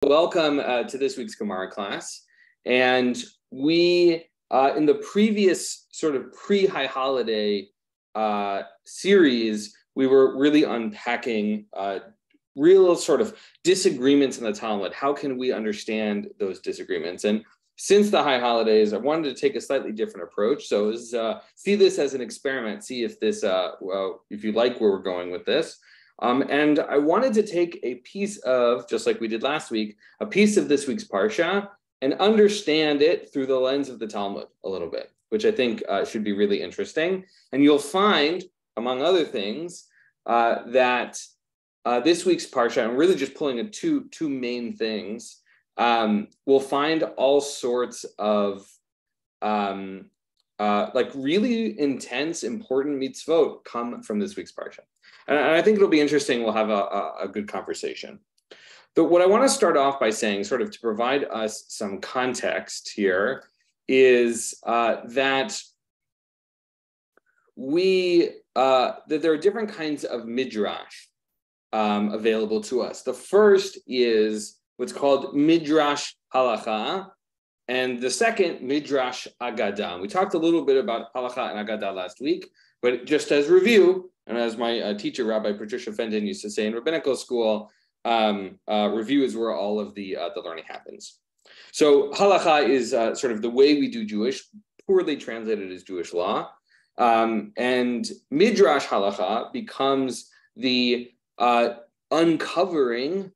Welcome to this week's Gemara class. And we, in the previous sort of pre-high holiday series, we were really unpacking real sort of disagreements in the Talmud. How can we understand those disagreements? And since the high holidays, I wanted to take a slightly different approach. So see this as an experiment, see if this, if you like where we're going with this. And I wanted to take a piece of, just like we did last week, a piece of this week's Parsha and understand it through the lens of the Talmud a little bit, which I think should be really interesting. And you'll find, among other things, that this week's Parsha, I'm really just pulling at two main things, we'll find all sorts of like really intense, important mitzvot come from this week's Parsha. And I think it'll be interesting. We'll have a good conversation. But what I want to start off by saying, sort of to provide us some context here, is that there are different kinds of midrash available to us. The first is what's called midrash halacha, and the second, midrash agadah. We talked a little bit about halacha and agadah last week, but just as review, and as my teacher, Rabbi Patricia Fenton, used to say in rabbinical school, review is where all of the learning happens. So halacha is sort of the way we do Jewish, poorly translated as Jewish law. And midrash halacha becomes the uncovering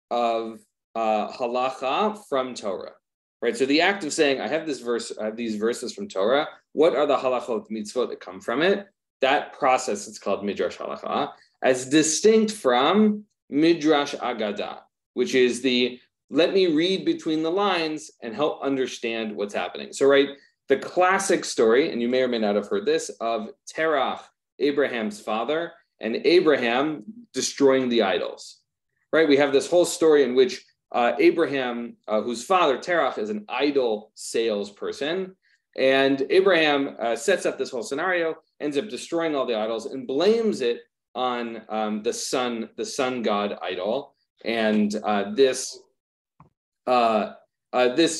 of halacha from Torah. Right, so the act of saying, I have this verse, I have these verses from Torah, what are the halachot mitzvot that come from it? That process is called midrash halacha, as distinct from midrash agadah, which is the, let me read between the lines and help understand what's happening. So, right, the classic story, and you may or may not have heard this, of Terach, Abraham's father, and Abraham destroying the idols. Right, we have this whole story in which Abraham, whose father, Terach, is an idol salesperson. And Abraham sets up this whole scenario, ends up destroying all the idols, and blames it on the sun god idol. And this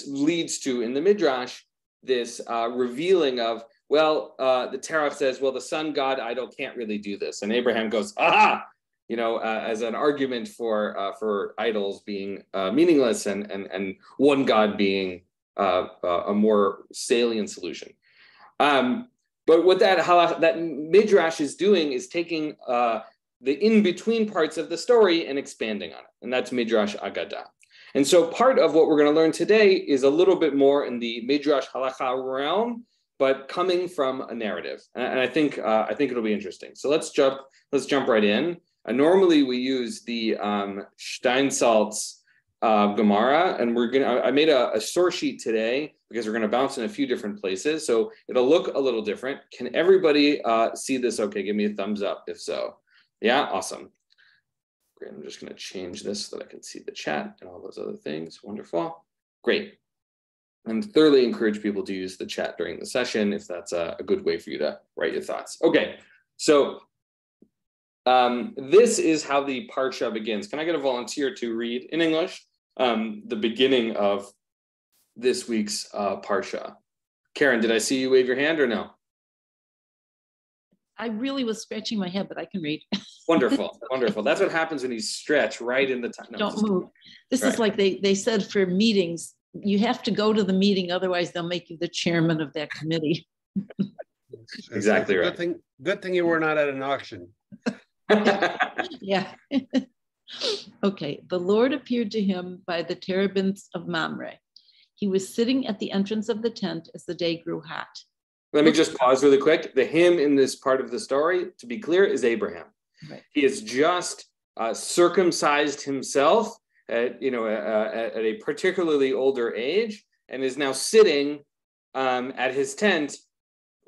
leads to, in the Midrash, this revealing of, well, the Terach says, well, the sun god idol can't really do this. And Abraham goes, aha! You know, as an argument for idols being meaningless and one God being a more salient solution. But what that midrash is doing is taking the in-between parts of the story and expanding on it, and that's midrash agadah. And so part of what we're going to learn today is a little bit more in the midrash halacha realm, but coming from a narrative, and I think it'll be interesting. So let's jump right in. Normally we use the Steinsaltz Gemara, and I made a source sheet today because we're going to bounce in a few different places, so it'll look a little different. Can everybody see this? Okay, give me a thumbs up if so. Yeah, awesome. Great. I'm just going to change this so that I can see the chat and all those other things. Wonderful. Great. And thoroughly encourage people to use the chat during the session if that's a good way for you to write your thoughts. Okay, so this is how the Parsha begins. Can I get a volunteer to read in English the beginning of this week's Parsha? Karen, did I see you wave your hand or no? I really was scratching my head, but I can read. Wonderful, wonderful. That's what happens when you stretch right in the time. No, don't move. This is like they said for meetings, you have to go to the meeting, otherwise they'll make you the chairman of that committee. Exactly right. Good thing you were not at an auction. Yeah. Okay. The Lord appeared to him by the terebinths of Mamre. He was sitting at the entrance of the tent as the day grew hot. Let me just pause really quick. The him in this part of the story, to be clear, is Abraham. Right. He has just circumcised himself at a particularly older age and is now sitting at his tent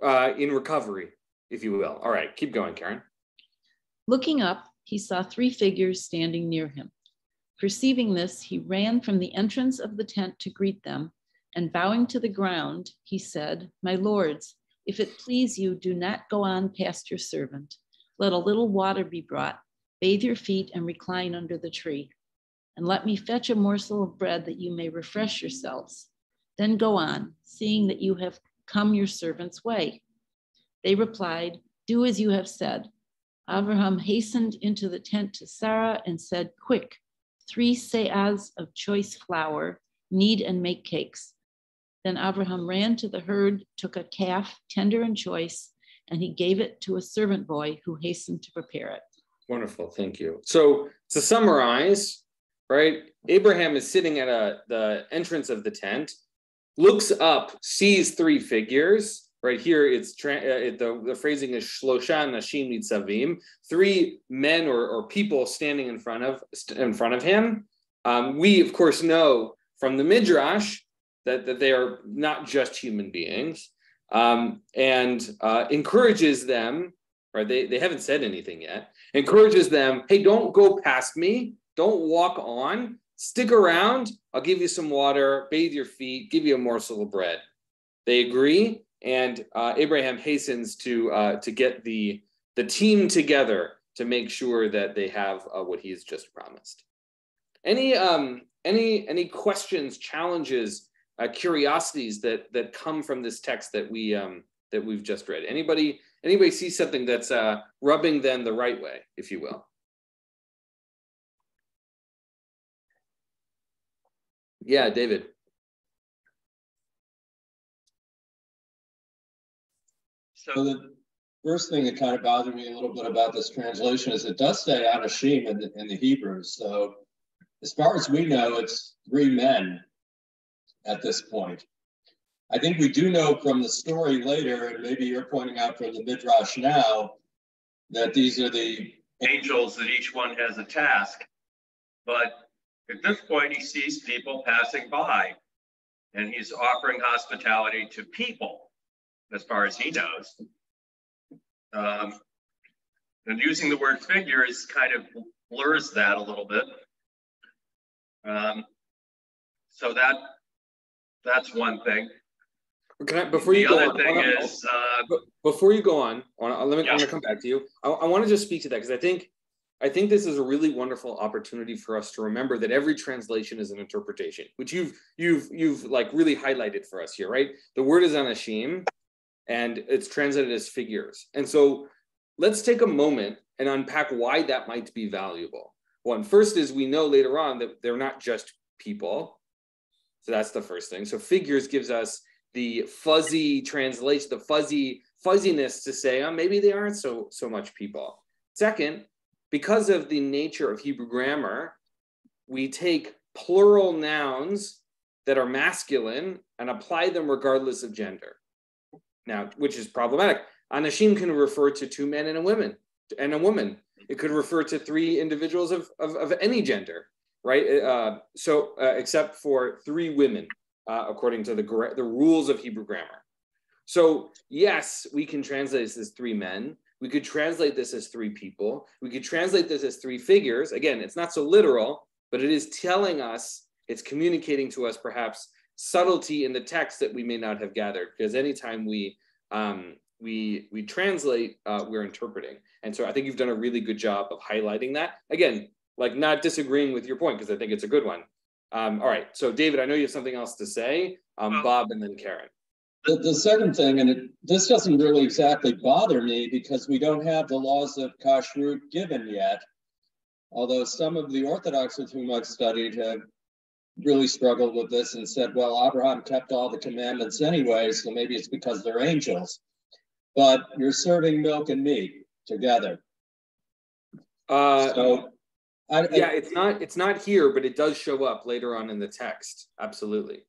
in recovery, if you will. All right, keep going, Karen. Looking up, he saw 3 figures standing near him. Perceiving this, he ran from the entrance of the tent to greet them, and bowing to the ground, he said, "My lords, if it please you, do not go on past your servant. Let a little water be brought, bathe your feet, and recline under the tree." and let me fetch a morsel of bread that you may refresh yourselves. Then go on, seeing that you have come your servant's way. They replied, do as you have said. Abraham hastened into the tent to Sarah and said, quick, 3 seahs of choice flour, knead and make cakes. Then Abraham ran to the herd, took a calf, tender and choice, and he gave it to a servant boy who hastened to prepare it. Wonderful, thank you. So to summarize, right, Abraham is sitting at the entrance of the tent, looks up, sees 3 figures. Right here, it's the phrasing is shlosha nashim nitzavim, 3 men or people standing in front of him. We of course know from the midrash that they are not just human beings, and encourages them. Right, they haven't said anything yet. Encourages them, hey, don't go past me, don't walk on, stick around. I'll give you some water, bathe your feet, give you a morsel of bread. They agree. And Abraham hastens to get the team together to make sure that they have what he's just promised. Any questions, challenges, curiosities that come from this text that we've just read? Anybody see something that's rubbing them the right way, if you will? Yeah, David. So the first thing that kind of bothered me a little bit about this translation is it does say Anashim in the Hebrew. So as far as we know, it's 3 men at this point. I think we do know from the story later, and maybe you're pointing out from the Midrash now, that these are the angels that each one has a task. But at this point, he sees people passing by, and he's offering hospitality to people, as far as he knows. And using the word figures kind of blurs that a little bit. So that's one thing. Before you go on, I'm going to come back to you. I want to just speak to that because I think this is a really wonderful opportunity for us to remember that every translation is an interpretation, which you've like really highlighted for us here, right? The word is anashim, and it's translated as figures. And so let's take a moment and unpack why that might be valuable. One, first is we know later on that they're not just people. So that's the first thing. So figures gives us the fuzzy translation, the fuzziness to say, oh, maybe they aren't so much people. Second, because of the nature of Hebrew grammar, we take plural nouns that are masculine and apply them regardless of gender. Now, which is problematic. Anashim can refer to 2 men and a woman. It could refer to 3 individuals of any gender, right? Except for 3 women, according to the rules of Hebrew grammar. So yes, we can translate this as 3 men. We could translate this as 3 people. We could translate this as 3 figures. Again, it's not so literal, but it is telling us, it's communicating to us perhaps subtlety in the text that we may not have gathered, because anytime we translate, we're interpreting. And so I think you've done a really good job of highlighting that. Again, like not disagreeing with your point, because I think it's a good one. All right, so David, I know you have something else to say. Bob and then Karen. The second thing, and this doesn't really exactly bother me because we don't have the laws of kashrut given yet, although some of the Orthodox with whom I've studied have really struggled with this and said, well, Abraham kept all the commandments anyway, so maybe it's because they're angels. But you're serving milk and meat together. It's not here, but it does show up later on in the text. Absolutely.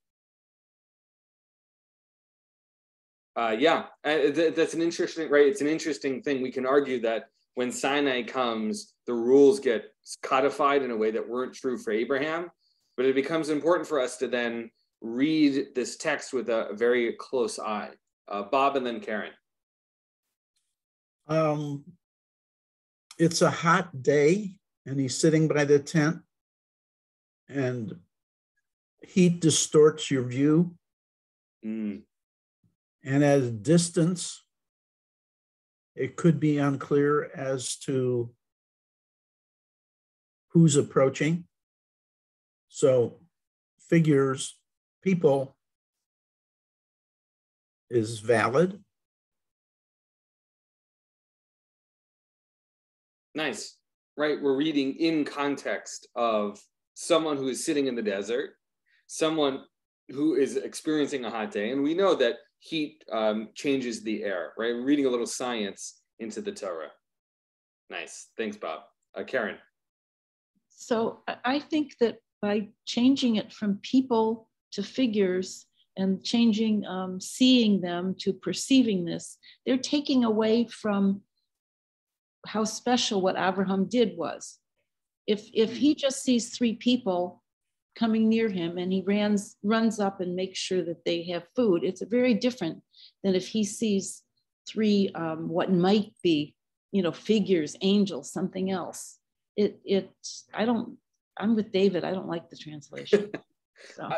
That's an interesting, right? It's an interesting thing. We can argue that when Sinai comes, the rules get codified in a way that weren't true for Abraham, but it becomes important for us to then read this text with a very close eye. Bob and then Karen. It's a hot day and he's sitting by the tent and heat distorts your view. And as distance, it could be unclear as to who's approaching. So figures, people is valid. Nice, right? We're reading in context of someone who is sitting in the desert, someone who is experiencing a hot day. And we know that heat changes the air, right? We're reading a little science into the Torah. Nice. Thanks, Bob. Karen. So I think that by changing it from people to figures and changing seeing them to perceiving this, they're taking away from how special what Abraham did was. If he just sees three people coming near him and he runs up and makes sure that they have food, it's very different than if he sees three what might be, figures, angels, something else. I'm with David. I don't like the translation.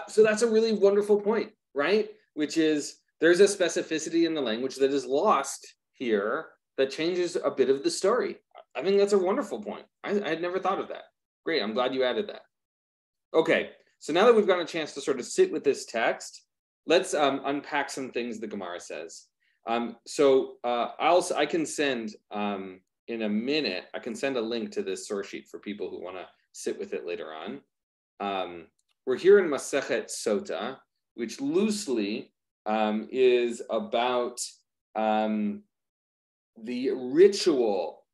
So that's a really wonderful point, right? Which is there's a specificity in the language that is lost here that changes a bit of the story. I think that's a wonderful point. I had never thought of that. Great. I'm glad you added that. Okay. So now that we've gotten a chance to sort of sit with this text, let's unpack some things the Gemara says. I can send in a minute, I can send a link to this source sheet for people who want to sit with it later on. We're here in Masechet Sota, which loosely is about the ritual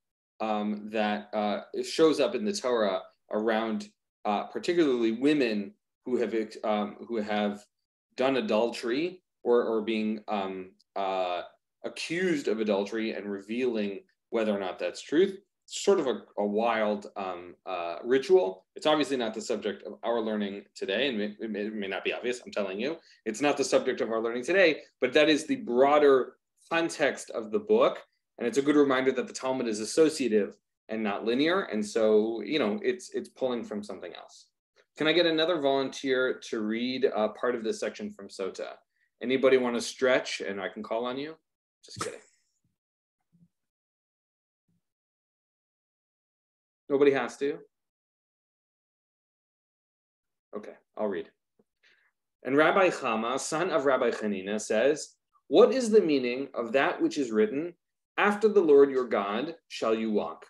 that shows up in the Torah around particularly women who have done adultery or being accused of adultery and revealing whether or not that's truth. It's sort of a wild ritual. It's obviously not the subject of our learning today, and it may not be obvious, I'm telling you. It's not the subject of our learning today, but that is the broader context of the book. And it's a good reminder that the Talmud is associative and not linear. And so, it's pulling from something else. Can I get another volunteer to read part of this section from Sota? Anybody want to stretch and I can call on you? Just kidding. Nobody has to? Okay, I'll read. And Rabbi Chama, son of Rabbi Chanina, says, "What is the meaning of that which is written? After the Lord your God shall you walk,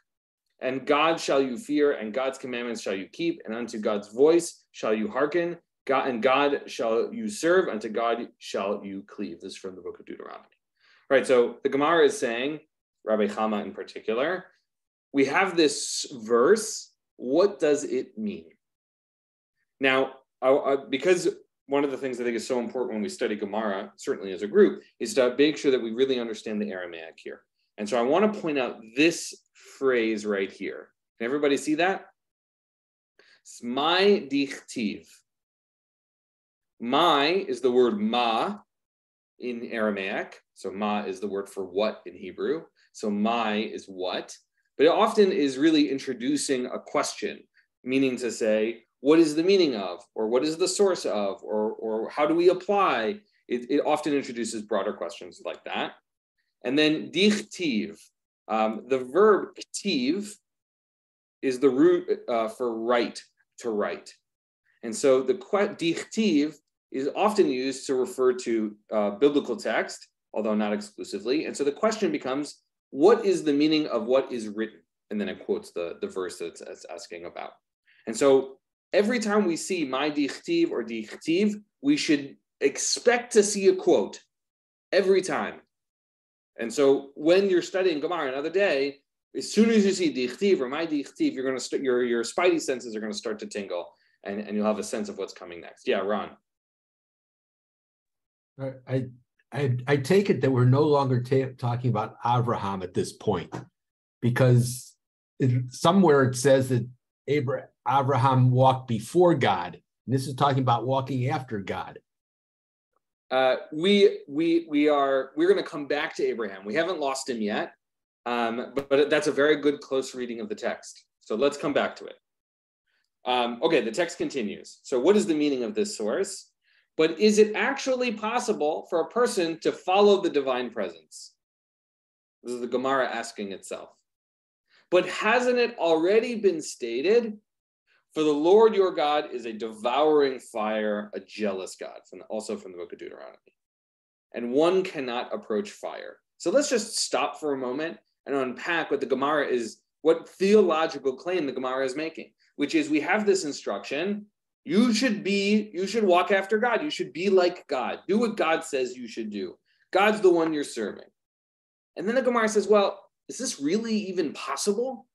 and God shall you fear, and God's commandments shall you keep, and unto God's voice shall you hearken, and God shall you serve, unto God shall you cleave." This is from the book of Deuteronomy. Right, so the Gemara is saying, Rabbi Chama in particular, we have this verse. What does it mean? Now, because one of the things I think is so important when we study Gemara, certainly as a group, is to make sure that we really understand the Aramaic here. And so I want to point out this phrase right here. Can everybody see that? Smai dichtiv. Mai is the word ma in Aramaic. So ma is the word for what in Hebrew. So mai is what. But it often is really introducing a question, meaning to say, what is the meaning of, or what is the source of, or how do we apply? It often introduces broader questions like that. And then dichtiv, the verb ktiv is the root for write, to write. And so the dichtiv is often used to refer to biblical text, although not exclusively. And so the question becomes, what is the meaning of what is written? And then it quotes the verse that it's asking about. And so every time we see my dichtiv or dichtiv, we should expect to see a quote every time. And so when you're studying Gemara another day, as soon as you see dichtiv or my dichtiv, you're going to start, your spidey senses are going to start to tingle, and you'll have a sense of what's coming next. Yeah, Ron. I take it that we're no longer talking about Abraham at this point, because somewhere it says that Abraham walked before God. And this is talking about walking after God. We're going to come back to Abraham. We haven't lost him yet, but that's a very good close reading of the text. So let's come back to it. Okay, the text continues. So what is the meaning of this source? But is it actually possible for a person to follow the divine presence? This is the Gemara asking itself. But hasn't it already been stated? For the Lord your God is a devouring fire, a jealous God, also from the book of Deuteronomy. And one cannot approach fire. So let's just stop for a moment and unpack what the Gemara is, what theological claim the Gemara is making, which is we have this instruction, you should walk after God. You should be like God. Do what God says you should do. God's the one you're serving. And then the Gemara says, well, is this really even possible?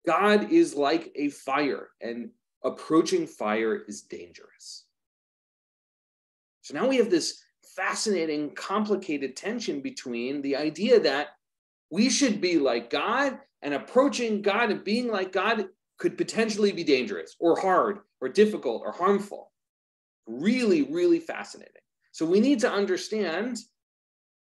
God is like a fire, and approaching fire is dangerous. So now we have this fascinating, complicated tension between the idea that we should be like God, and approaching God and being like God could potentially be dangerous or hard or difficult or harmful. Really, really fascinating. So we need to understand,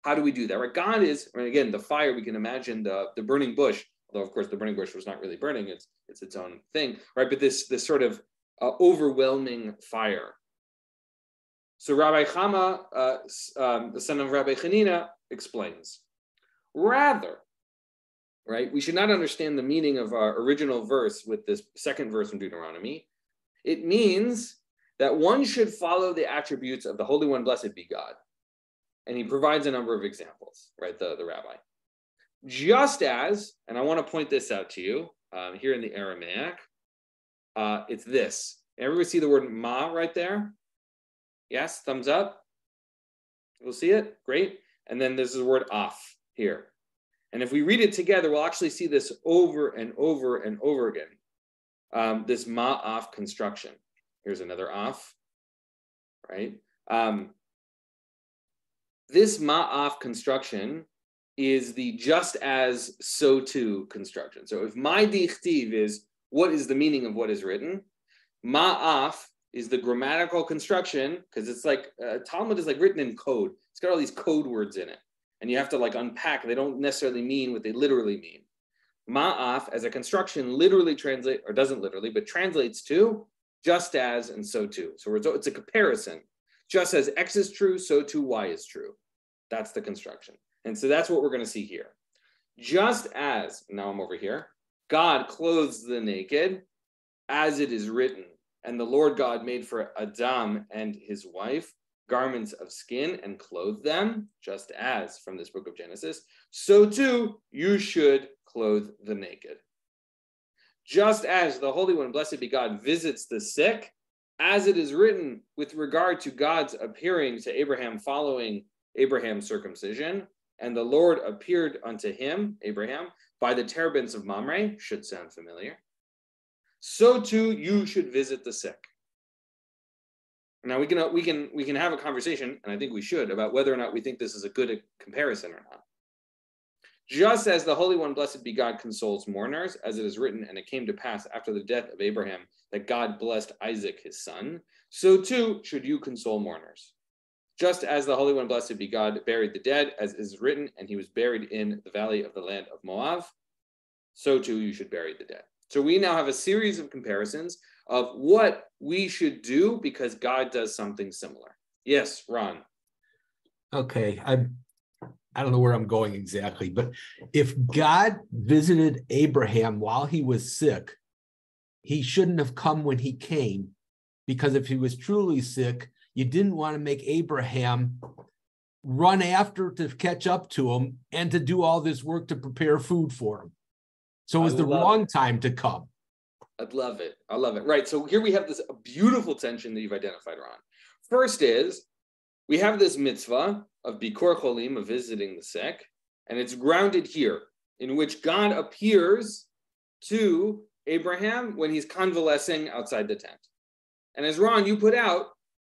how do we do that? Right? God is, and again, the fire, we can imagine the burning bush, although of course the burning bush was not really burning, it's its own thing, right? But this sort of overwhelming fire. So Rabbi Chama, the son of Rabbi Chanina, explains, rather, right, we should not understand the meaning of our original verse with this second verse in Deuteronomy. It means that one should follow the attributes of the Holy One, blessed be God. And he provides a number of examples, right, the rabbi. Just as, and I want to point this out to you, here in the Aramaic, it's this. Everybody see the word ma right there? Yes, thumbs up. We'll see it, great. And then there's the word af here. And if we read it together, we'll actually see this over and over and over again, this ma-af construction. Here's another af, right? This ma-af construction is the just as, so too construction. So if my dichtiv is what is the meaning of what is written, ma-af is the grammatical construction, because it's like, Talmud is like written in code. It's got all these code words in it. And you have to like unpack. They don't necessarily mean what they literally mean. Ma'af as a construction literally translate, or doesn't literally, but translates to just as and so too. So it's a comparison. Just as X is true, so too Y is true. That's the construction. And so that's what we're going to see here. Just as, now I'm over here, God clothes the naked, as it is written, and the Lord God made for Adam and his wife garments of skin and clothe them, just as from this book of Genesis, so too you should clothe the naked. Just as the Holy One, blessed be God, visits the sick, as it is written with regard to God's appearing to Abraham following Abraham's circumcision, and the Lord appeared unto him, Abraham, by the terebinths of Mamre, should sound familiar, so too you should visit the sick. Now we can have a conversation, and I think we should, about whether or not we think this is a good comparison or not. Just as the Holy One, blessed be God, consoles mourners, as it is written, and it came to pass after the death of Abraham that God blessed Isaac his son, so too should you console mourners. Just as the Holy One, blessed be God, buried the dead, as is written, and he was buried in the valley of the land of Moab, so too you should bury the dead. So we now have a series of comparisons of what we should do because God does something similar. Yes, Ron. Okay, I don't know where I'm going exactly, but if God visited Abraham while he was sick, he shouldn't have come when he came, because if he was truly sick, you didn't want to make Abraham run after to catch up to him and to do all this work to prepare food for him. So it was the wrong time to come. I'd love it. I love it. Right. So here we have this beautiful tension that you've identified, Ron. First is we have this mitzvah of Bikor Cholim, of visiting the sick, and it's grounded here, in which God appears to Abraham when he's convalescing outside the tent. And as Ron, you put out,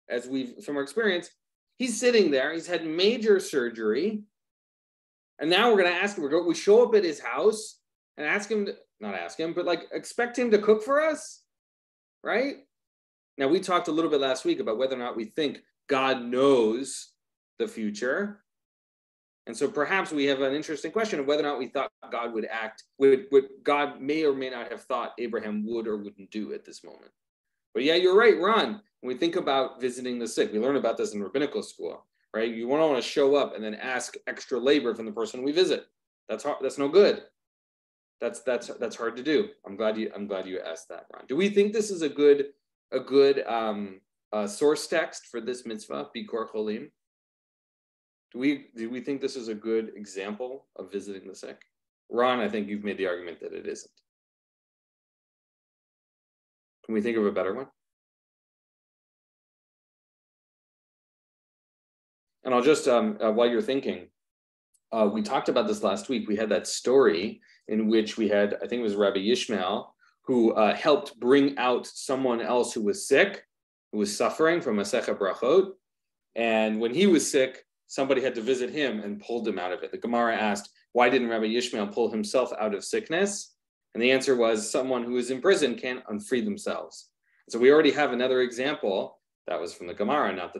as we've from our experience, he's sitting there, he's had major surgery, and now we're going to ask him, we show up at his house and ask him, not ask him, but like expect him to cook for us, right? Now, we talked a little bit last week about whether or not we think God knows the future. And so perhaps we have an interesting question of whether or not we thought God would act, what God may or may not have thought Abraham would or wouldn't do at this moment. But yeah, you're right, Ron. When we think about visiting the sick, we learn about this in rabbinical school, right? You don't want to show up and then ask extra labor from the person we visit. That's hard, that's no good. That's hard to do. I'm glad you asked that, Ron. Do we think this is a good source text for this mitzvah, Bikor Cholim? Do we think this is a good example of visiting the sick? Ron, I think you've made the argument that it isn't. Can we think of a better one? And I'll just, while you're thinking, we talked about this last week. We had that story in which we had, I think it was Rabbi Yishmael, who helped bring out someone else who was sick, who was suffering from Masechet Brachot. And when he was sick, somebody had to visit him and pulled him out of it. The Gemara asked, why didn't Rabbi Yishmael pull himself out of sickness? And the answer was, someone who is in prison can't unfree themselves. So we already have another example, that was from the Gemara, not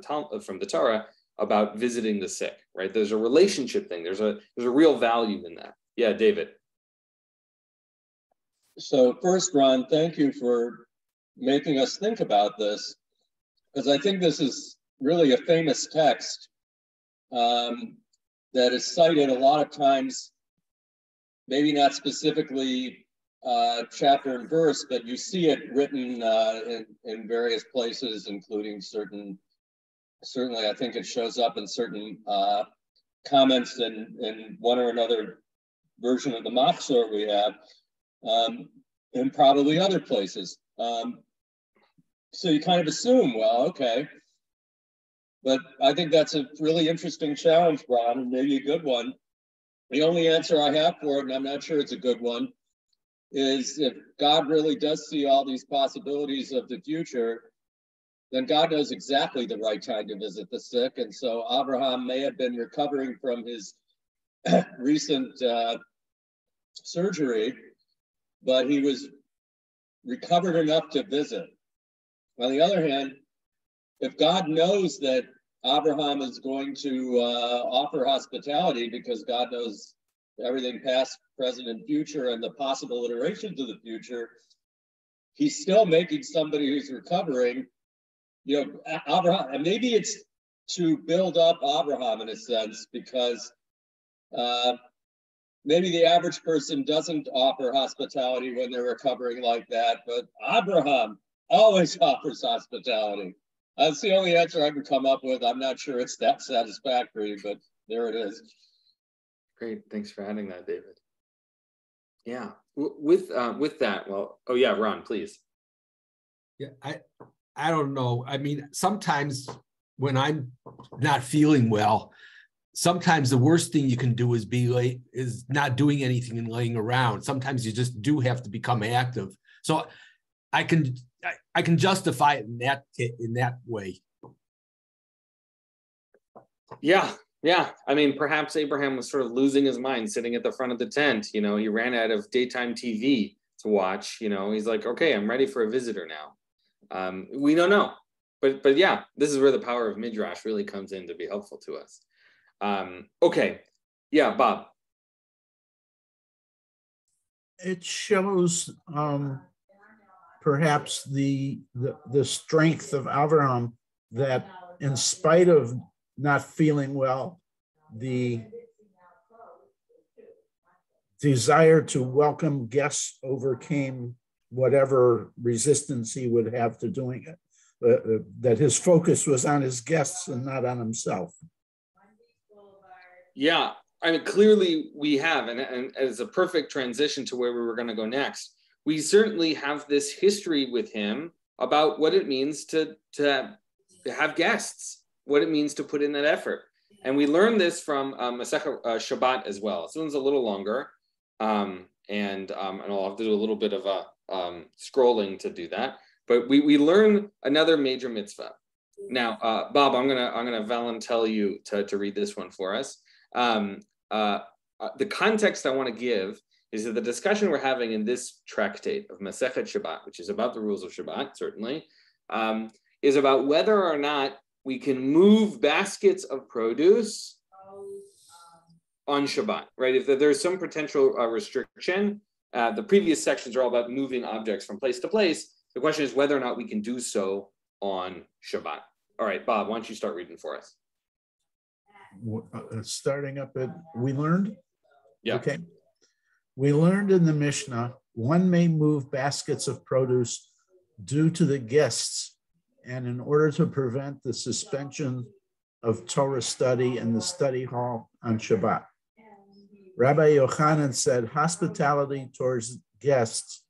from the Torah, about visiting the sick, right? There's a relationship thing. There's a real value in that. Yeah, David. So first, Ron, thank you for making us think about this, because I think this is really a famous text that is cited a lot of times, maybe not specifically chapter and verse, but you see it written in various places, including certainly I think it shows up in certain comments in one or another version of the Machzor we have, and probably other places. So you kind of assume, well, okay. But I think that's a really interesting challenge, Ron, and maybe a good one. The only answer I have for it, and I'm not sure it's a good one, is if God really does see all these possibilities of the future, then God knows exactly the right time to visit the sick. And so Abraham may have been recovering from his recent surgery, but he was recovered enough to visit. On the other hand, if God knows that Abraham is going to offer hospitality because God knows everything past, present, and future and the possible iterations of the future, he's still making somebody who's recovering, Abraham, and maybe it's to build up Abraham in a sense, because maybe the average person doesn't offer hospitality when they're recovering like that, but Abraham always offers hospitality. That's the only answer I can come up with. I'm not sure it's that satisfactory, but there it is. Great, thanks for adding that, David. Yeah, with that, well, oh yeah, Ron, please. Yeah, I don't know. I mean, sometimes when I'm not feeling well, sometimes the worst thing you can do is not doing anything and laying around. Sometimes you just do have to become active. So I can justify it in that way. Yeah. I mean, perhaps Abraham was sort of losing his mind sitting at the front of the tent. He ran out of daytime TV to watch. He's like, okay, I'm ready for a visitor now. We don't know, but yeah, this is where the power of Midrash really comes in to be helpful to us. Okay, yeah, Bob. It shows perhaps the strength of Abraham, that in spite of not feeling well, the desire to welcome guests overcame whatever resistance he would have to doing it. That his focus was on his guests and not on himself. Yeah, I mean, clearly we have, and as a perfect transition to where we were going to go next, we certainly have this history with him about what it means to have guests, what it means to put in that effort. And we learned this from Masechet Shabbat as well. This one's a little longer, and I'll have to do a little bit of scrolling to do that. But we learn another major mitzvah. Now, Bob, I'm gonna volunteer you to read this one for us. The context I want to give is that the discussion we're having in this tractate of Masechet Shabbat, which is about the rules of Shabbat, certainly, is about whether or not we can move baskets of produce on Shabbat, right? If there's some potential restriction, the previous sections are all about moving objects from place to place. The question is whether or not we can do so on Shabbat. All right, Bob, why don't you start reading for us? Starting up at we learned? Yeah. Okay. We learned in the Mishnah, one may move baskets of produce due to the guests and in order to prevent the suspension of Torah study in the study hall on Shabbat. Rabbi Yochanan said, hospitality towards guests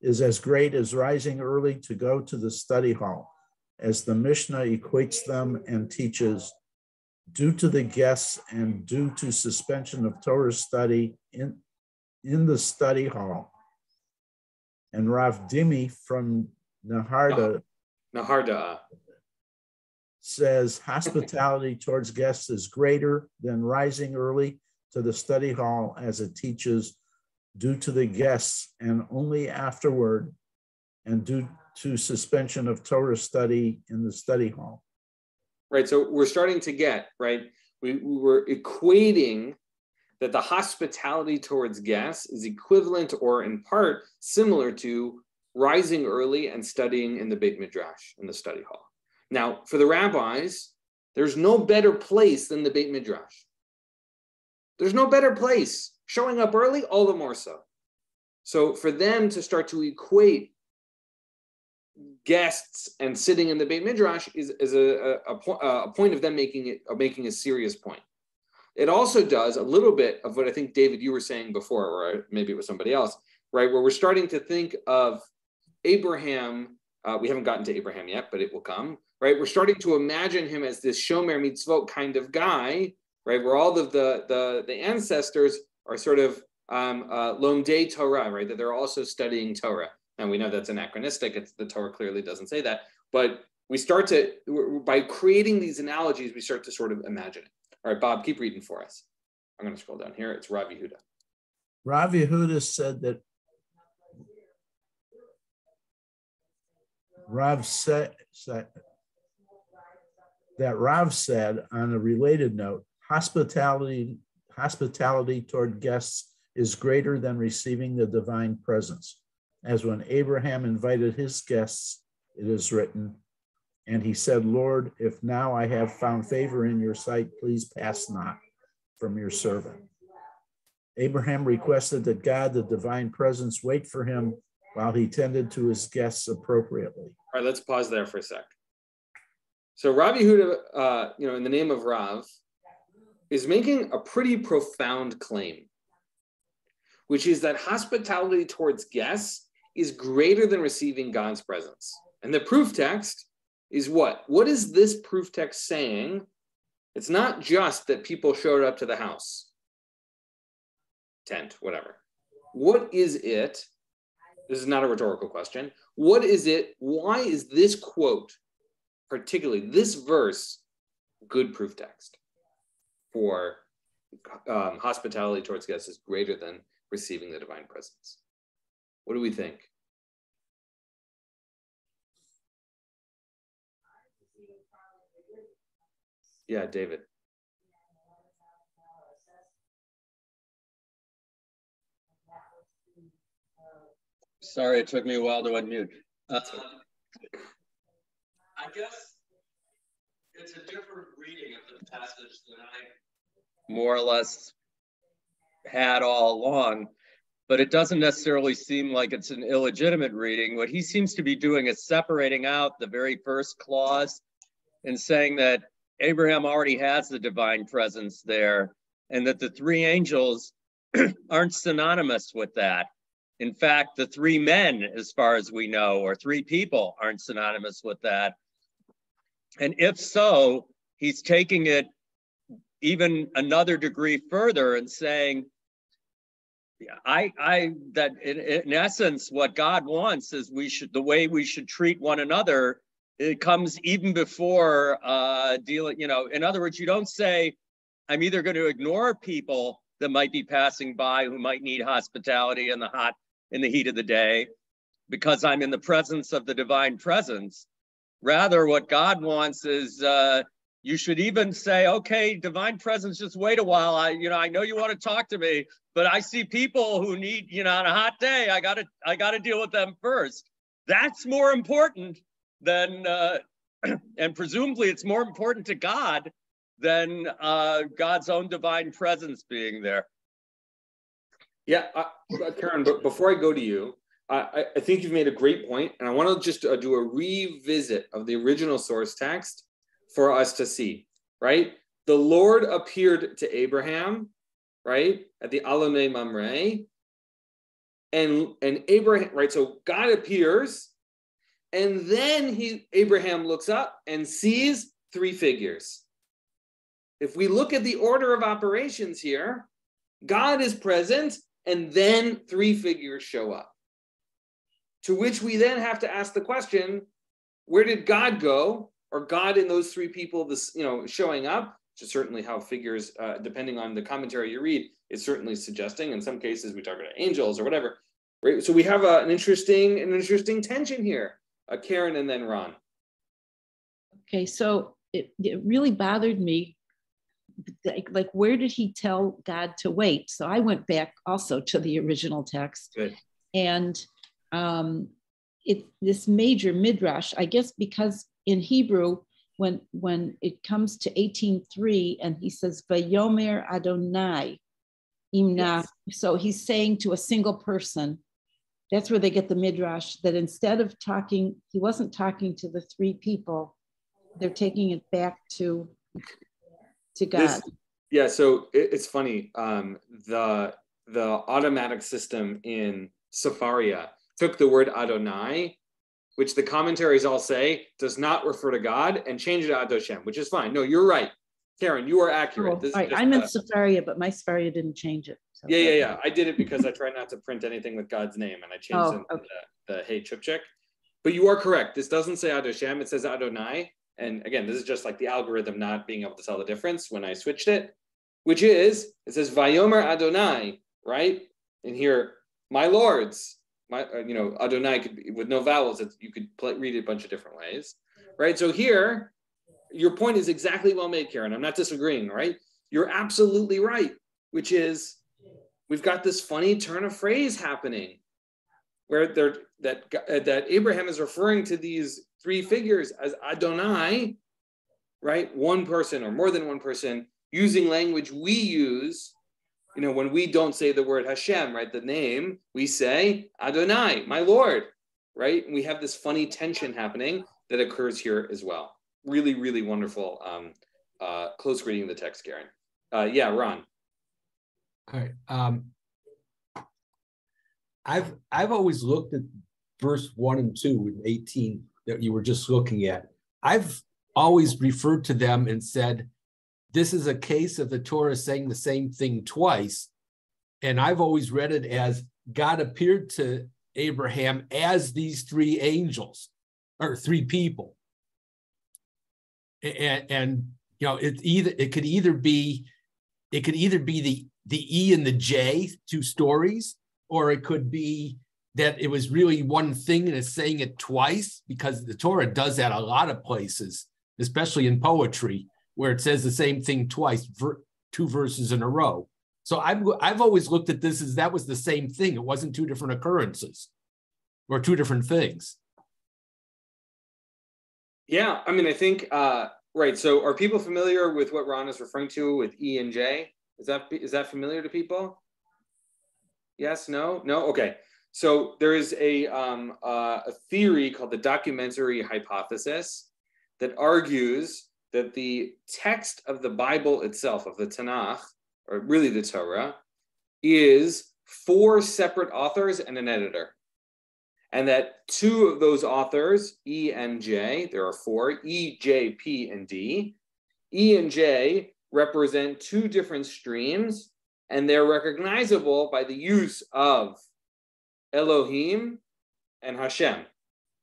is as great as rising early to go to the study hall, as the Mishnah equates them and teaches, due to the guests and due to suspension of Torah study in the study hall. And Rav Dimi from Naharda says hospitality towards guests is greater than rising early to the study hall, as it teaches, due to the guests and only afterward, and due to suspension of Torah study in the study hall. Right, so we're starting to get, right, we were equating that the hospitality towards guests is equivalent or in part similar to rising early and studying in the Beit Midrash, in the study hall. Now, for the rabbis, there's no better place than the Beit Midrash. There's no better place. Showing up early, all the more so. So for them to start to equate guests and sitting in the Beit Midrash is a point of them making a serious point. It also does a little bit of what I think, David, you were saying before, or maybe it was somebody else, right? Where we're starting to think of Abraham. We haven't gotten to Abraham yet, but it will come, right? We're starting to imagine him as this Shomer Mitzvot kind of guy, right? Where all of the ancestors are sort of Lomdei Torah, right? That they're also studying Torah. And we know that's anachronistic. The Torah clearly doesn't say that. But we start to, by creating these analogies, we start to sort of imagine it. All right, Bob, keep reading for us. I'm going to scroll down here. It's Rav Yehuda. Rav Yehuda said that Rav said on a related note, hospitality toward guests is greater than receiving the divine presence. As when Abraham invited his guests, it is written, and he said, Lord, if now I have found favor in your sight, please pass not from your servant. Abraham requested that God, the divine presence, wait for him while he tended to his guests appropriately. All right, let's pause there for a sec. So Rav Yehuda, in the name of Rav, is making a pretty profound claim, which is that hospitality towards guests is greater than receiving God's presence. And the proof text is what? What is this proof text saying? It's not just that people showed up to the house, tent, whatever. What is it? This is not a rhetorical question. What is it? Why is this quote, particularly this verse, good proof text for hospitality towards guests is greater than receiving the divine presence? What do we think? Yeah, David. Sorry, it took me a while to unmute. I guess it's a different reading of the passage than I more or less had all along, but it doesn't necessarily seem like it's an illegitimate reading. What he seems to be doing is separating out the very first clause and saying that Abraham already has the divine presence there, and that the three angels aren't synonymous with that. In fact, the three men, as far as we know, or three people, aren't synonymous with that. And if so, he's taking it even another degree further and saying, that in essence, what God wants is the way we should treat one another. It comes even before dealing, in other words, you don't say, I'm either going to ignore people that might be passing by who might need hospitality in the heat of the day because I'm in the presence of the divine presence. Rather, what God wants is you should even say, okay, divine presence, just wait a while. I know you want to talk to me, but I see people who need, on a hot day, I gotta deal with them first. That's more important than, and presumably it's more important to God than God's own divine presence being there. Yeah, Karen, but before I go to you, I think you've made a great point, and I want to just do a revisit of the original source text for us to see, right? The Lord appeared to Abraham, right, at the Alone Mamre, and Abraham, right? So God appears, and then Abraham looks up and sees three figures. If we look at the order of operations here, God is present, and then three figures show up. To which we then have to ask the question, where did God go? Or God in those three people, showing up, which is certainly how figures, depending on the commentary you read, is certainly suggesting. In some cases, we talk about angels or whatever. Right? So we have an interesting tension here. Karen and then Ron. Okay, so it really bothered me. Like, where did he tell God to wait? So I went back also to the original text. Good. And this major midrash, I guess, because in Hebrew, when it comes to 18:3, and he says, "Vayomer Adonai imna," yes. So he's saying to a single person. That's where they get the midrash that instead of talking, he wasn't talking to the three people. They're taking it back to God. So it's funny. The automatic system in Sefaria took the word Adonai, which the commentaries all say does not refer to God, and changed it to Adoshem, which is fine. No, you're right. Karen, you are accurate. Oh, right. I'm in Sefaria, but my Sefaria didn't change it. So yeah. I did it because I try not to print anything with God's name, and I changed the Hey Chupchik. But you are correct. This doesn't say Adoshem, it says Adonai. And again, this is just like the algorithm not being able to tell the difference when I switched it, which is, it says Vayomer Adonai, right? And here, my lords, Adonai could be, with no vowels, you could read it a bunch of different ways, right? So here, your point is exactly well made, Karen. I'm not disagreeing, right? You're absolutely right, which is, we've got this funny turn of phrase happening where that Abraham is referring to these three figures as Adonai, right? One person or more than one person, using language we use, when we don't say the word Hashem, right? The name, we say Adonai, my Lord, right? And we have this funny tension happening that occurs here as well. Really, really wonderful. Close reading of the text, Karen. Ron. All right. I've always looked at verse 1 and 2 in 18 that you were just looking at. I've always referred to them and said, this is a case of the Torah saying the same thing twice. And I've always read it as God appeared to Abraham as these three angels or three people. And it could either be the E and the J, two stories, or it could be that it was really one thing and it's saying it twice, because the Torah does that a lot of places, especially in poetry, where it says the same thing twice, two verses in a row. So I've always looked at this as that was the same thing. It wasn't two different occurrences or two different things. Yeah, I think, right. So are people familiar with what Ron is referring to with E and J? Is that familiar to people? Yes, no? Okay. So there is a theory called the documentary hypothesis that argues that the text of the Bible itself, of the Tanakh, or really the Torah, is 4 separate authors and an editor. And that 2 of those authors, E and J, there are 4, E, J, P, and D. E and J represent 2 different streams, and they're recognizable by the use of Elohim and Hashem,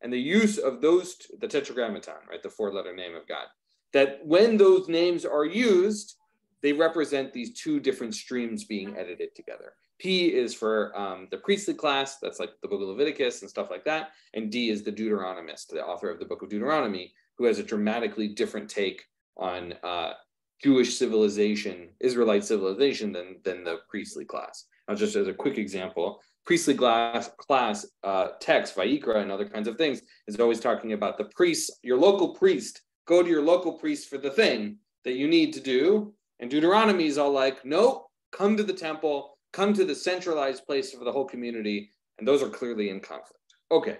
and the use of those, the tetragrammaton, right, the 4-letter name of God. That when those names are used, they represent these 2 different streams being edited together. P is for the priestly class, that's like the book of Leviticus and stuff like that, and D is the Deuteronomist, the author of the book of Deuteronomy, who has a dramatically different take on Jewish civilization, Israelite civilization than the priestly class. Now, just as a quick example, priestly class text, Vayikra and other kinds of things, is always talking about the priest, your local priest. Go to your local priest for the thing that you need to do. And Deuteronomy is all like, nope, come to the temple, come to the centralized place for the whole community, and those are clearly in conflict. Okay,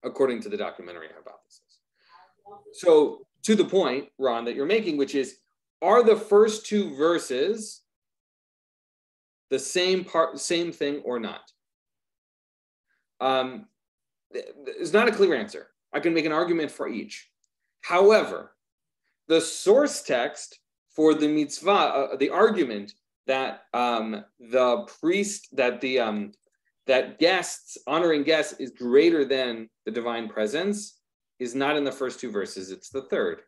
according to the documentary hypothesis. So to the point, Ron, that you're making, which is, are the first two verses the same thing or not? It's not a clear answer. I can make an argument for each. However, the source text for the mitzvah, the argument that that guests, honoring guests, is greater than the divine presence, is not in the first two verses. It's the third.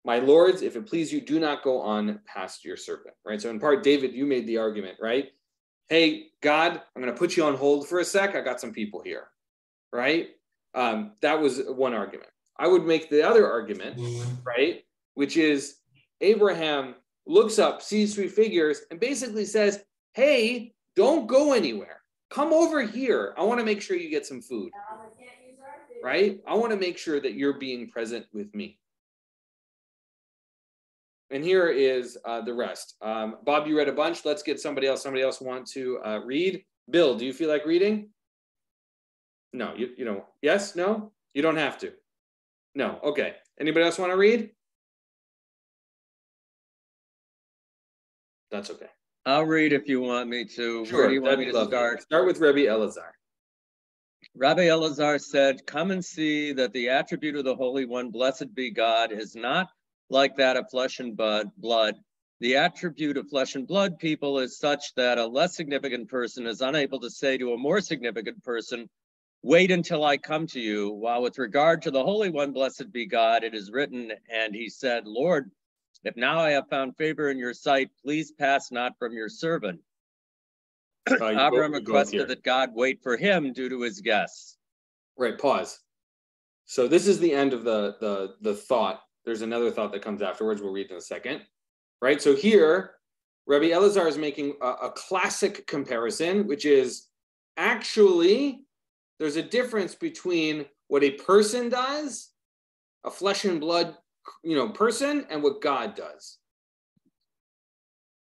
My lords, if it please you, do not go on past your servant. Right. So in part, David, you made the argument, right? Hey, God, I'm going to put you on hold for a sec. I got some people here. Right. That was one argument. I would make the other argument, right, which is Abraham looks up, sees three figures, and basically says, hey, don't go anywhere. Come over here. I want to make sure you get some food, right? I want to make sure that you're being present with me. And here is the rest. Bob, you read a bunch. Let's get somebody else. Somebody else want to read? Bill, do you feel like reading? No, you know, yes, no? You don't have to. No, okay. Anybody else want to read? That's okay. I'll read if you want me to. Sure. Where do you want me to start? Start with Rabbi Elazar. Rabbi Elazar said, come and see that the attribute of the Holy One, blessed be God, is not like that of flesh and blood. The attribute of flesh and blood people is such that a less significant person is unable to say to a more significant person, wait until I come to you. While with regard to the Holy One, blessed be God, it is written, and he said, Lord, if now I have found favor in your sight, please pass not from your servant. Abraham requested that God wait for him due to his guests. Right, pause. So this is the end of the thought. There's another thought that comes afterwards. We'll read in a second. Right, so here, Rabbi Elazar is making a classic comparison, which is actually, there's a difference between what a person does, a flesh and blood, person, and what God does.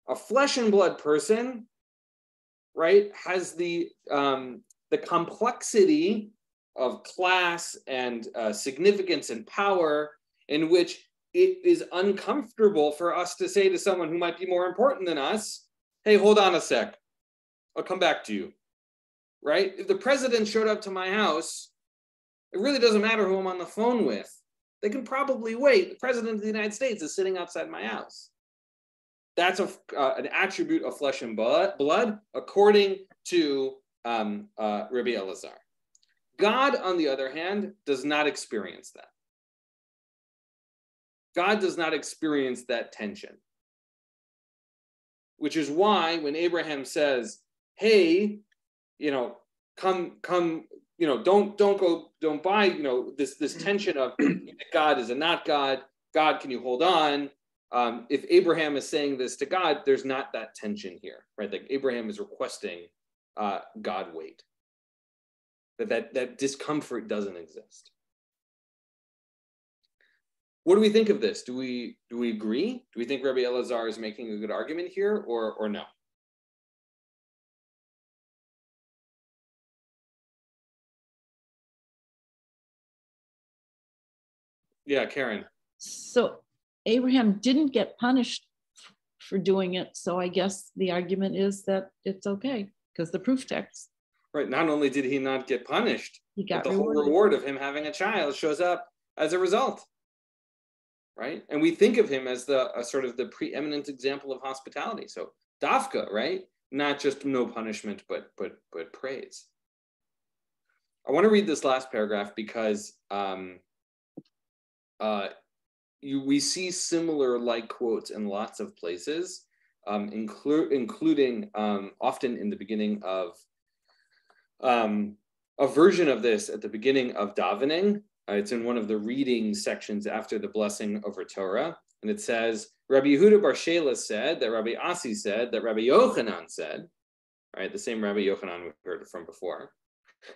A flesh and blood person, right, has the complexity of class and significance and power, in which it is uncomfortable for us to say to someone who might be more important than us, hey, hold on a sec, I'll come back to you. Right? If the president showed up to my house, it really doesn't matter who I'm on the phone with. They can probably wait. The president of the United States is sitting outside my house. That's an attribute of flesh and blood, according to Rabbi Elazar. God, on the other hand, does not experience that. God does not experience that tension. Which is why when Abraham says, hey, come, don't buy, this tension of God is a not God. God, can you hold on? If Abraham is saying this to God, there's not that tension here, right? Like Abraham is requesting God wait. That discomfort doesn't exist. What do we think of this? Do we agree? Do we think Rabbi Elazar is making a good argument here, or no? Yeah, Karen. So Abraham didn't get punished for doing it. So I guess the argument is that it's okay because the proof text. Right. Not only did he not get punished, he got but the whole reward of him having a child shows up as a result. Right. And we think of him as the sort of the preeminent example of hospitality. So dafka, right? Not just no punishment, but praise. I want to read this last paragraph because we see similar like quotes in lots of places, including often in the beginning of a version of this at the beginning of davening. It's in one of the reading sections after the blessing over Torah, and it says, Rabbi Yehuda bar Shela said, that Rabbi Asi said, that Rabbi Yochanan said, right, the same Rabbi Yochanan we heard from before.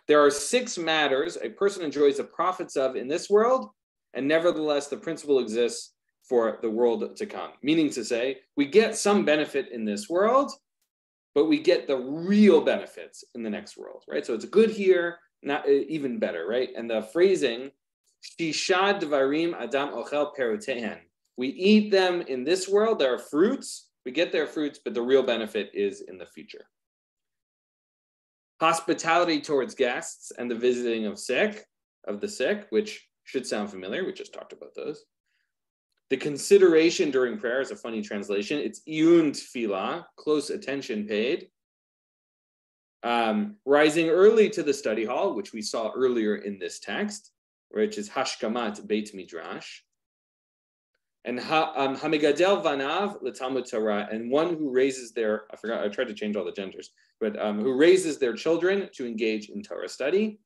There are 6 matters a person enjoys the profits of in this world, and nevertheless the principle exists for the world to come. Meaning to say, we get some benefit in this world, but we get the real benefits in the next world, right? So it's good here, not even better, right? And the phrasing, Shishad Dvarim Adam Ochel Perutehen. We eat them in this world, there are fruits, we get their fruits, but the real benefit is in the future. Hospitality towards guests and the visiting of the sick, which should sound familiar, we just talked about those. The consideration during prayer is a funny translation. It's iyun tefillah, close attention paid. Rising early to the study hall, which we saw earlier in this text, which is hashkamat beit midrash. And hamigadel vanav l'talmud Torah, and one who raises their, I tried to change all the genders, but who raises their children to engage in Torah study.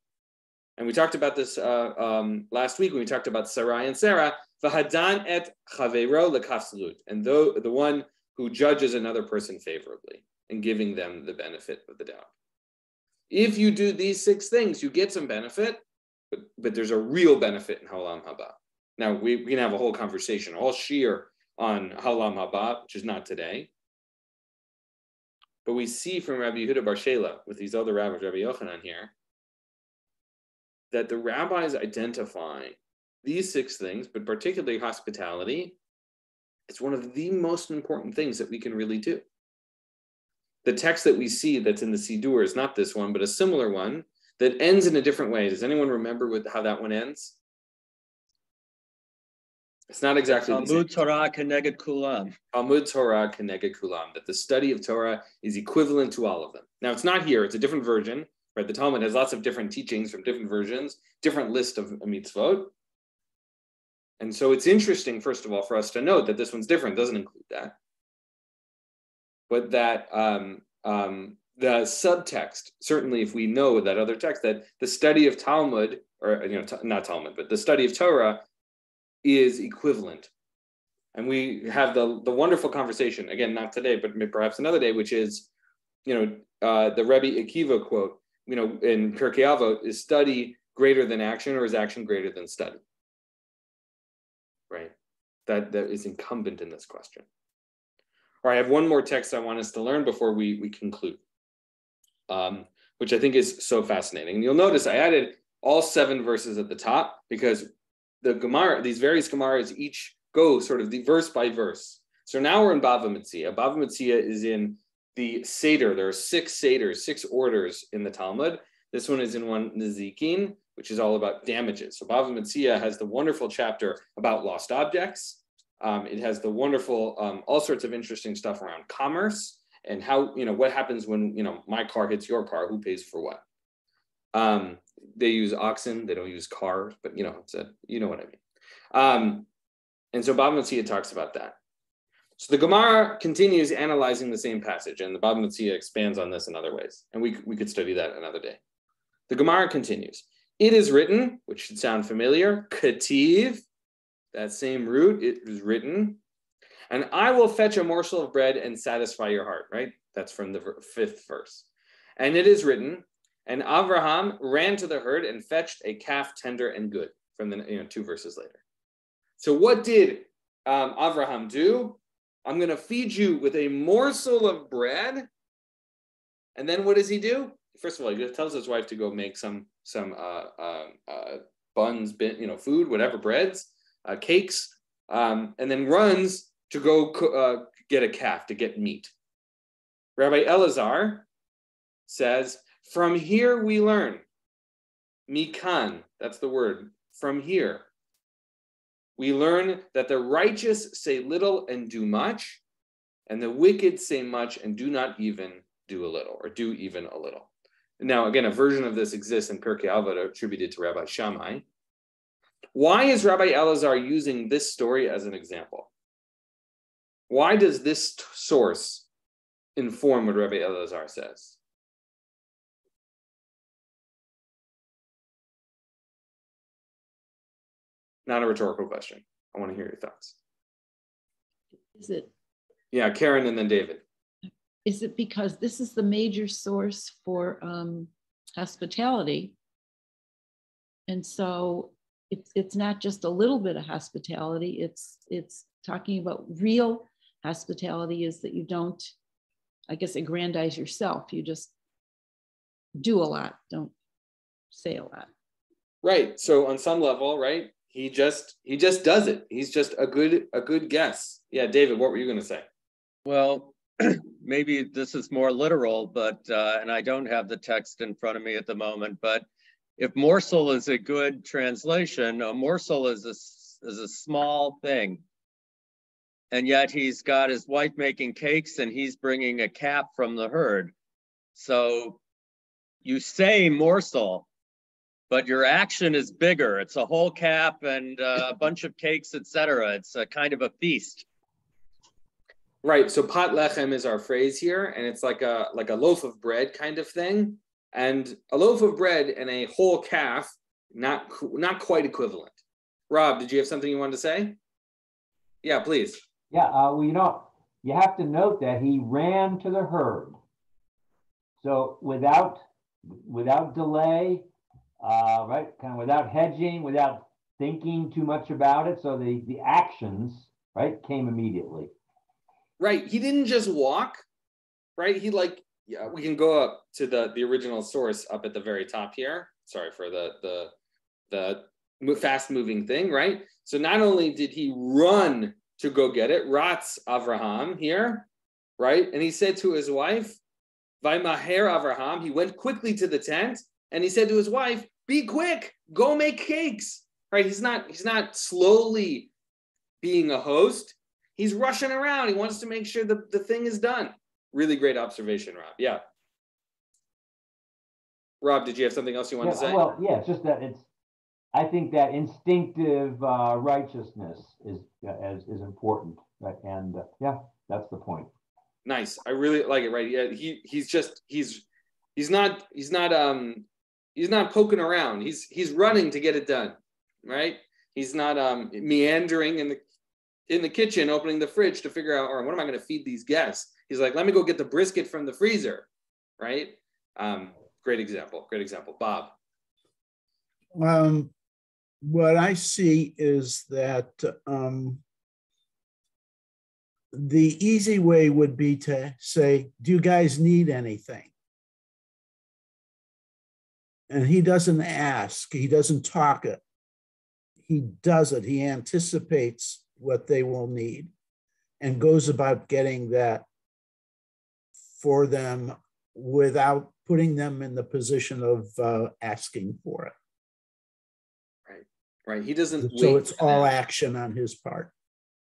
And we talked about this last week when we talked about Sarai and Sarah. V'hadan et chaveiro lekafsalut, and the one who judges another person favorably and giving them the benefit of the doubt. If you do these 6 things, you get some benefit, but there's a real benefit in Haolam Haba. Now, we can have a whole conversation, a whole shiur on Haolam Haba, which is not today. But we see from Rabbi Yehuda Bar Shela, with these other rabbis, Rabbi Yochanan here, that the rabbis identify these 6 things, but particularly hospitality, it's one of the most important things that we can really do. The text that we see that's in the Siddur is not this one, but a similar one that ends in a different way. Does anyone remember how that one ends? It's not exactly Talmud Torah keneged kulam. Talmud Torah keneged kulam, that the study of Torah is equivalent to all of them. Now, it's not here. It's a different version. Right? The Talmud has lots of different teachings from different versions, different list of mitzvot. And so it's interesting, first of all, for us to note that this one's different, doesn't include that. But that the subtext, certainly if we know that other text, that the study of Talmud, or not Talmud, but the study of Torah is equivalent. And we have the wonderful conversation, again, not today, but perhaps another day, which is, the Rebbe Akiva quote, in Pirkei Avot, is study greater than action, or is action greater than study? Right? That is incumbent in this question. All right, I have one more text I want us to learn before we conclude, which I think is so fascinating. And you'll notice I added all 7 verses at the top because the Gemara, these various Gemaras each go sort of the verse by verse. So now we're in Bava Metzia. Bava Metzia is in the Seder. There are 6 Seders, 6 orders in the Talmud. This one is in one Nezikin, which is all about damages. So Bava Metzia has the wonderful chapter about lost objects. It has the wonderful, all sorts of interesting stuff around commerce and how, what happens when, my car hits your car, who pays for what? They use oxen, they don't use cars, but it's you know what I mean. And so Bava Metzia talks about that. So the Gemara continues analyzing the same passage, and the Bava Metzia expands on this in other ways. And we could study that another day. The Gemara continues. It is written, which should sound familiar, Kativ, that same root, it is written, and I will fetch a morsel of bread and satisfy your heart, right? That's from the 5th verse. And it is written, and Avraham ran to the herd and fetched a calf tender and good, from the 2 verses later. So what did Avraham do? I'm going to feed you with a morsel of bread. And then what does he do? First of all, he tells his wife to go make some buns, food, whatever, breads, cakes, and then runs to go get a calf, to get meat. Rabbi Elazar says, from here we learn, mikan, that's the word, from here. We learn that the righteous say little and do much, and the wicked say much and do not even do a little, or do even a little. Now, again, a version of this exists in Pirkei Avot attributed to Rabbi Shammai. Why is Rabbi Elazar using this story as an example? Why does this source inform what Rabbi Elazar says? Not a rhetorical question. I want to hear your thoughts. Is it? Yeah, Karen and then David. Is it because this is the major source for hospitality? And so it's not just a little bit of hospitality. It's talking about real hospitality is that you don't, I guess, aggrandize yourself. You just do a lot, don't say a lot. Right. So on some level, right, he just does it. He's just a good guess. Yeah, David, what were you going to say? Well, maybe this is more literal, but and I don't have the text in front of me at the moment, but if morsel is a good translation, a morsel is a small thing. And yet he's got his wife making cakes and he's bringing a calf from the herd. So you say morsel, but your action is bigger. It's a whole calf and a bunch of cakes, etc. It's a kind of a feast. Right. So pat lechem is our phrase here, and it's like a loaf of bread kind of thing. And a loaf of bread and a whole calf, not quite equivalent. Rob, did you have something you wanted to say? Yeah, please. Yeah, well, you have to note that he ran to the herd. So without delay, right, kind of without hedging, without thinking too much about it. So the actions, right, came immediately. Right. He didn't just walk, right? We can go up to the original source up at the very top here. Sorry for the fast moving thing, right? So not only did he run to go get it, Ratz Avraham here, right? And he said to his wife, Vaymaher Avraham, he went quickly to the tent and he said to his wife, be quick, go make cakes, right? He's not slowly being a host. He's rushing around. He wants to make sure the thing is done. Really great observation, Rob. Yeah. Rob, did you have something else you wanted to say? Well, yeah, it's just that I think that instinctive righteousness is important, right? And yeah, that's the point. Nice. I really like it. Right. Yeah. He's not poking around. He's running to get it done. Right. He's not meandering in the kitchen, opening the fridge to figure out, all right, what am I going to feed these guests? He's like, let me go get the brisket from the freezer. Right. Great example. Bob. What I see is that the easy way would be to say, do you guys need anything? And he doesn't ask, he doesn't talk it. He does it. He anticipates what they will need and goes about getting that for them without putting them in the position of asking for it. Right. He doesn't. So it's all action on his part.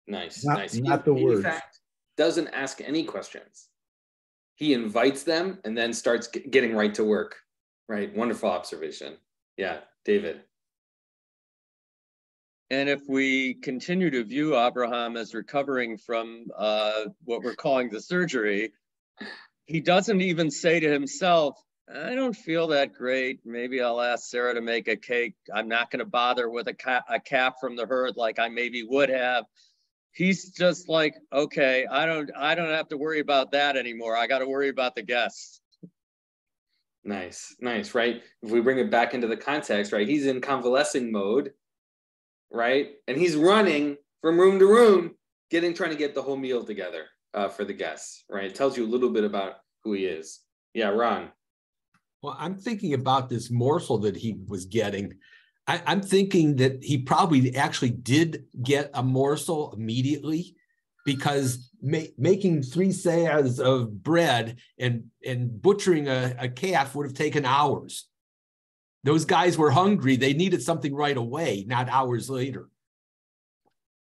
Nice. Not the words. In fact, doesn't ask any questions. He invites them and then starts getting right to work. Right. Wonderful observation. Yeah, David. And if we continue to view Abraham as recovering from what we're calling the surgery, he doesn't even say to himself, I don't feel that great. Maybe I'll ask Sarah to make a cake. I'm not going to bother with a calf from the herd like I maybe would have. He's just like, okay, I don't have to worry about that anymore. I got to worry about the guests. Nice, right? If we bring it back into the context, right? He's in convalescing mode, right? And he's running from room to room, trying to get the whole meal together for the guests, right? It tells you a little bit about who he is. Yeah, Ron. Well, I'm thinking about this morsel that he was getting. I'm thinking that he probably actually did get a morsel immediately, because making 3 seahs of bread and butchering a calf would have taken hours. Those guys were hungry. They needed something right away, not hours later.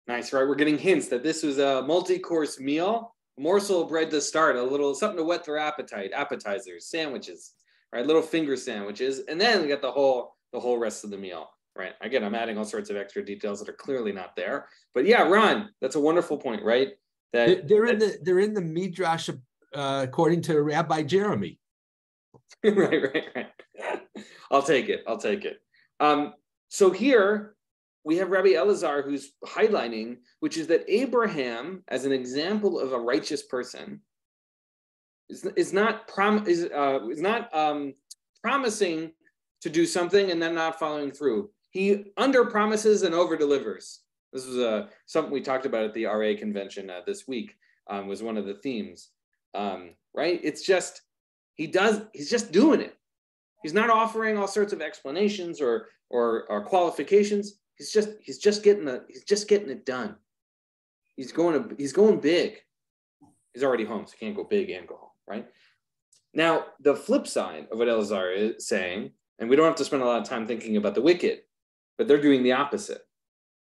Nice, right? We're getting hints that this was a multi-course meal, a morsel of bread to start, a little something to whet their appetite, appetizers, sandwiches, right? Little finger sandwiches, and then we got the whole rest of the meal, right? Again, I'm adding all sorts of extra details that are clearly not there, but yeah, Ron, that's a wonderful point, right? They're in the Midrash according to Rabbi Jeremy. right. I'll take it. So here we have Rabbi Elazar who's highlighting, which is that Abraham, as an example of a righteous person, is not promising to do something and then not following through. he under promises and over delivers. This was something we talked about at the RA convention this week. Was one of the themes, right? It's just he's just doing it. He's not offering all sorts of explanations or qualifications. He's just getting it done. He's going big. He's already home, so he can't go big and go home, right? Now, the flip side of what Elazar is saying, and we don't have to spend a lot of time thinking about the wicked, but they're doing the opposite,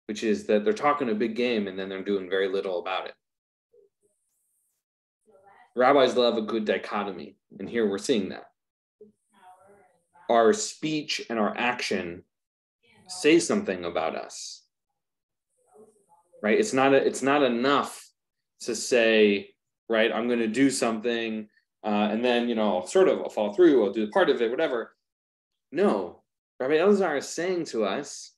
which is that they're talking a big game and then they're doing very little about it. Rabbis love a good dichotomy, and here we're seeing that. Our speech and our action say something about us, right? It's not enough to say, right, I'm going to do something, and then I'll fall through, I'll do part of it, whatever. No, Rabbi Elazar is saying to us,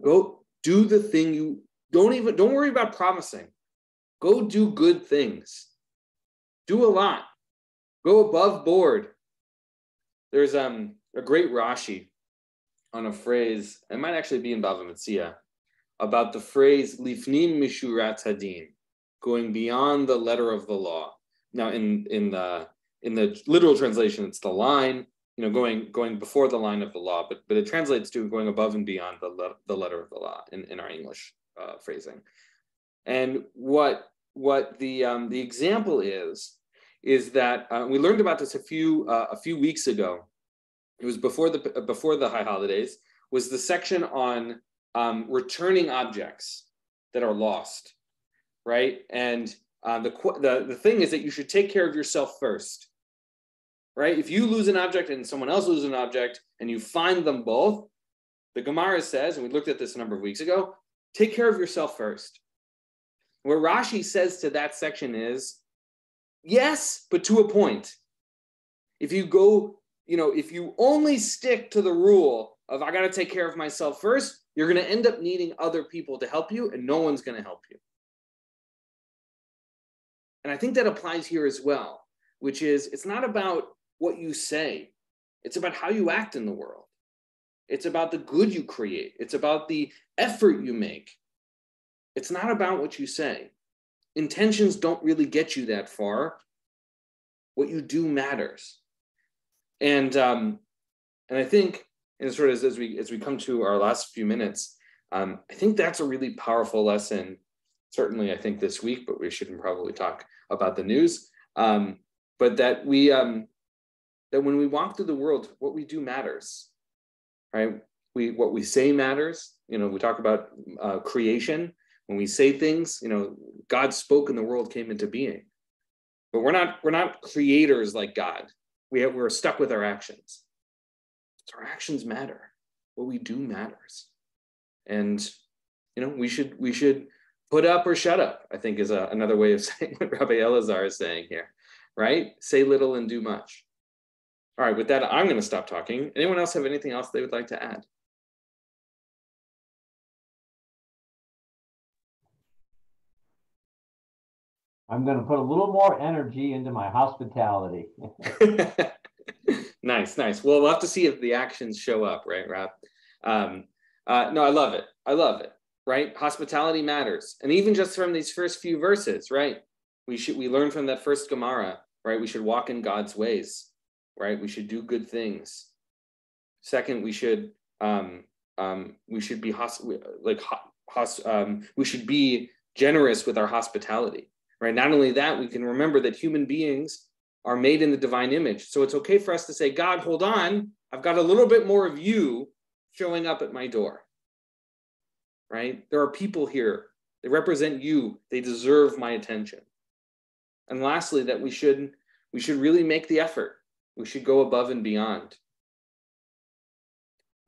go do the thing you don't worry about promising. Go do good things. Do a lot. Go above board. There's a great Rashi on a phrase, it might actually be in Bava Metzia, about the phrase lifnim mishurat hadin, going beyond the letter of the law. Now, in the literal translation, it's the line, going before the line of the law, but it translates to going above and beyond the letter of the law in our English phrasing. And what the example is that we learned about this a few weeks ago. It was before the high holidays. Was the section on returning objects that are lost, right? And the thing is that you should take care of yourself first, right? If you lose an object and someone else loses an object and you find them both, the Gemara says, and we looked at this a number of weeks ago, take care of yourself first. What Rashi says to that section is, yes, but to a point. If you only stick to the rule of I got to take care of myself first, you're going to end up needing other people to help you, and no one's going to help you. And I think that applies here as well, which is it's not about what you say. It's about how you act in the world. It's about the good you create. It's about the effort you make. It's not about what you say. Intentions don't really get you that far. What you do matters. And I think, and sort of as we come to our last few minutes, I think that's a really powerful lesson. Certainly, I think this week, but we shouldn't probably talk about the news. But that that when we walk through the world, what we do matters, right? What we say matters. We talk about creation. When we say things, God spoke and the world came into being. But we're not creators like God. We're stuck with our actions. So our actions matter. What we do matters. And we should put up or shut up, I think is another way of saying what Rabbi Elazar is saying here, right? Say little and do much. All right, with that, I'm going to stop talking. Anyone else have anything else they would like to add? I'm going to put a little more energy into my hospitality. Nice. Well, we'll have to see if the actions show up, right, Rob? No, I love it, right? Hospitality matters. And even just from these first few verses, right? We learn from that first Gemara, right? We should walk in God's ways, right? We should do good things. Second, we should be generous with our hospitality. Right? Not only that, we can remember that human beings are made in the divine image. So it's okay for us to say, God, hold on, I've got a little bit more of you showing up at my door. Right? There are people here. They represent you. They deserve my attention. And lastly, that we should really make the effort. We should go above and beyond.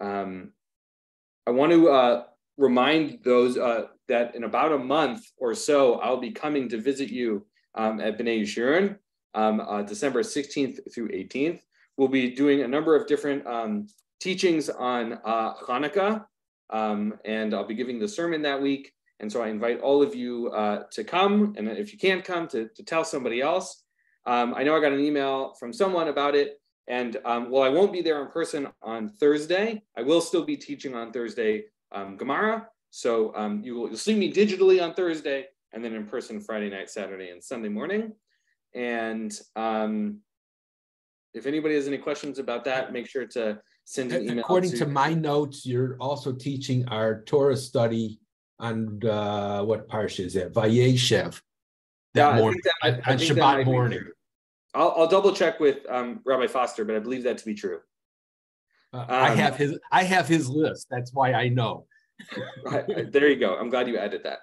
I want to remind those that in about a month or so, I'll be coming to visit you at B'nai Yeshurun, December 16th through 18th. We'll be doing a number of different teachings on Hanukkah, and I'll be giving the sermon that week. And so I invite all of you to come, and if you can't come, to tell somebody else. I know I got an email from someone about it, And while I won't be there in person on Thursday, I will still be teaching on Thursday Gemara. So you'll see me digitally on Thursday, and then in person Friday night, Saturday, and Sunday morning. And if anybody has any questions about that, make sure to send an email. According to my notes, you're also teaching our Torah study on what parsha is it? Vayeshev. That morning, on Shabbat morning. I'll double check with Rabbi Foster, but I believe that to be true. I have his list. That's why I know. Right, there you go. I'm glad you added that.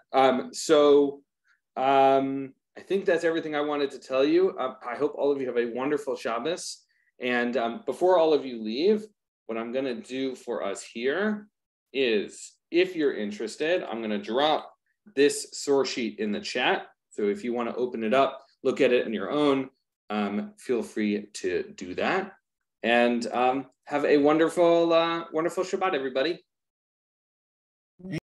I think that's everything I wanted to tell you. I hope all of you have a wonderful Shabbos. And before all of you leave, what I'm going to do for us here is, if you're interested, I'm going to drop this source sheet in the chat. So if you want to open it up, look at it on your own, feel free to do that. And have a wonderful Shabbat, everybody.